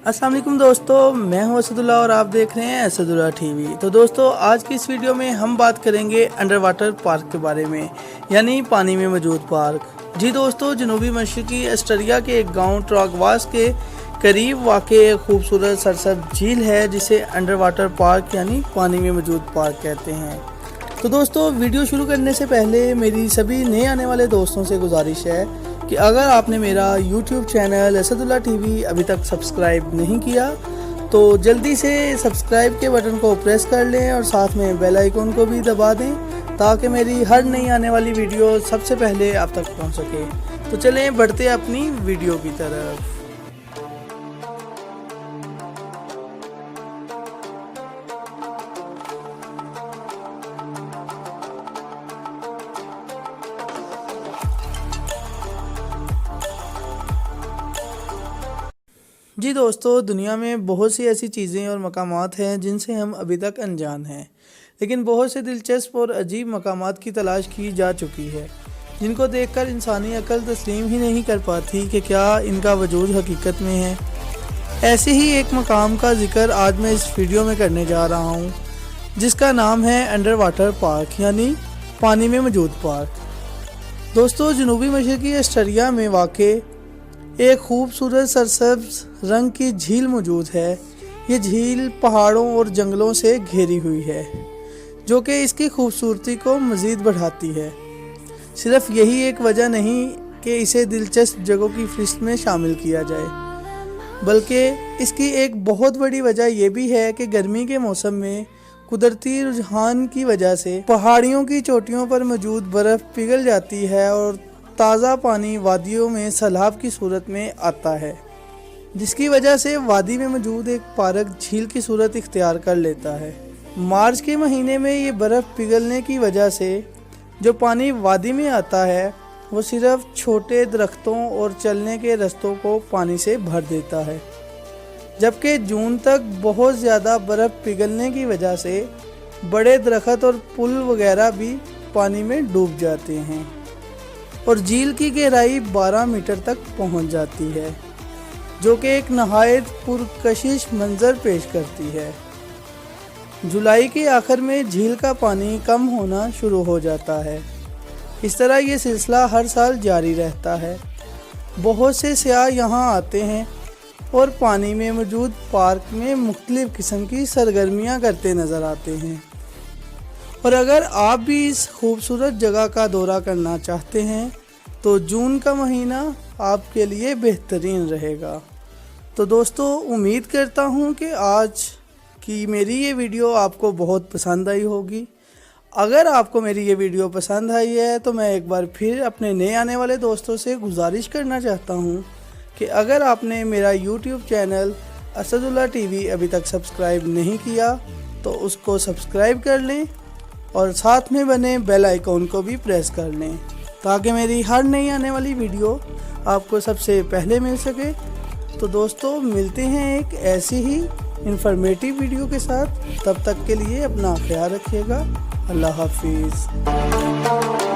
अस्सलाम वालेकुम दोस्तों, मैं हूं असदुल्ला और आप देख रहे हैं असदुल्ला टीवी। तो दोस्तों, आज की इस वीडियो में हम बात करेंगे अंडर वाटर पार्क के बारे में, यानी पानी में मौजूद पार्क। जी दोस्तों, जनूबी मशरकी ऑस्ट्रेलिया के एक गांव ट्रागवास के करीब वाक़ एक खूबसूरत सरसब्ज़ झील है जिसे अंडर वाटर पार्क यानी पानी में मौजूद पार्क कहते हैं। तो दोस्तों, वीडियो शुरू करने से पहले मेरी सभी नए आने वाले दोस्तों से गुजारिश है कि अगर आपने मेरा YouTube चैनल असदुल्ला टीवी अभी तक सब्सक्राइब नहीं किया तो जल्दी से सब्सक्राइब के बटन को प्रेस कर लें और साथ में बेल आइकन को भी दबा दें ताकि मेरी हर नई आने वाली वीडियो सबसे पहले आप तक पहुंच सके। तो चलें बढ़ते अपनी वीडियो की तरफ। जी दोस्तों, दुनिया में बहुत सी ऐसी चीज़ें और मकामात हैं जिनसे हम अभी तक अनजान हैं, लेकिन बहुत से दिलचस्प और अजीब मकामात की तलाश की जा चुकी है जिनको देखकर इंसानी अक्ल तस्लीम ही नहीं कर पाती कि क्या इनका वजूद हकीकत में है। ऐसे ही एक मकाम का जिक्र आज मैं इस वीडियो में करने जा रहा हूँ जिसका नाम है अंडर वाटर पार्क यानी पानी में मौजूद पार्क। दोस्तों, जनूबी मशरकी ऑस्ट्रेलिया में वाक़ एक खूबसूरत सरसब्ज रंग की झील मौजूद है। ये झील पहाड़ों और जंगलों से घिरी हुई है जो कि इसकी खूबसूरती को मज़ीद बढ़ाती है। सिर्फ यही एक वजह नहीं कि इसे दिलचस्प जगहों की फहरिस्त में शामिल किया जाए, बल्कि इसकी एक बहुत बड़ी वजह यह भी है कि गर्मी के मौसम में कुदरती रुझान की वजह से पहाड़ियों की चोटियों पर मौजूद बर्फ़ पिघल जाती है और ताज़ा पानी वादियों में सैलाब की सूरत में आता है, जिसकी वजह से वादी में मौजूद एक पार्क झील की सूरत इख्तियार कर लेता है। मार्च के महीने में ये बर्फ़ पिघलने की वजह से जो पानी वादी में आता है वो सिर्फ छोटे दरख्तों और चलने के रास्तों को पानी से भर देता है, जबकि जून तक बहुत ज़्यादा बर्फ़ पिघलने की वजह से बड़े दरख्त और पुल वगैरह भी पानी में डूब जाते हैं और झील की गहराई 12 मीटर तक पहुंच जाती है, जो कि एक नहायत पुरकशिश मंजर पेश करती है। जुलाई के आखिर में झील का पानी कम होना शुरू हो जाता है। इस तरह ये सिलसिला हर साल जारी रहता है। बहुत से सयाह यहाँ आते हैं और पानी में मौजूद पार्क में मुख्तलिफ़ किस्म की सरगर्मियाँ करते नज़र आते हैं। और अगर आप भी इस खूबसूरत जगह का दौरा करना चाहते हैं तो जून का महीना आपके लिए बेहतरीन रहेगा। तो दोस्तों, उम्मीद करता हूँ कि आज की मेरी ये वीडियो आपको बहुत पसंद आई होगी। अगर आपको मेरी ये वीडियो पसंद आई है तो मैं एक बार फिर अपने नए आने वाले दोस्तों से गुजारिश करना चाहता हूँ कि अगर आपने मेरा YouTube चैनल असदुल्ला टीवी अभी तक सब्सक्राइब नहीं किया तो उसको सब्सक्राइब कर लें और साथ में बने बेल आइकन को भी प्रेस कर लें ताकि मेरी हर नई आने वाली वीडियो आपको सबसे पहले मिल सके। तो दोस्तों, मिलते हैं एक ऐसी ही इंफॉर्मेटिव वीडियो के साथ। तब तक के लिए अपना ख्याल रखिएगा। अल्लाह हाफिज़।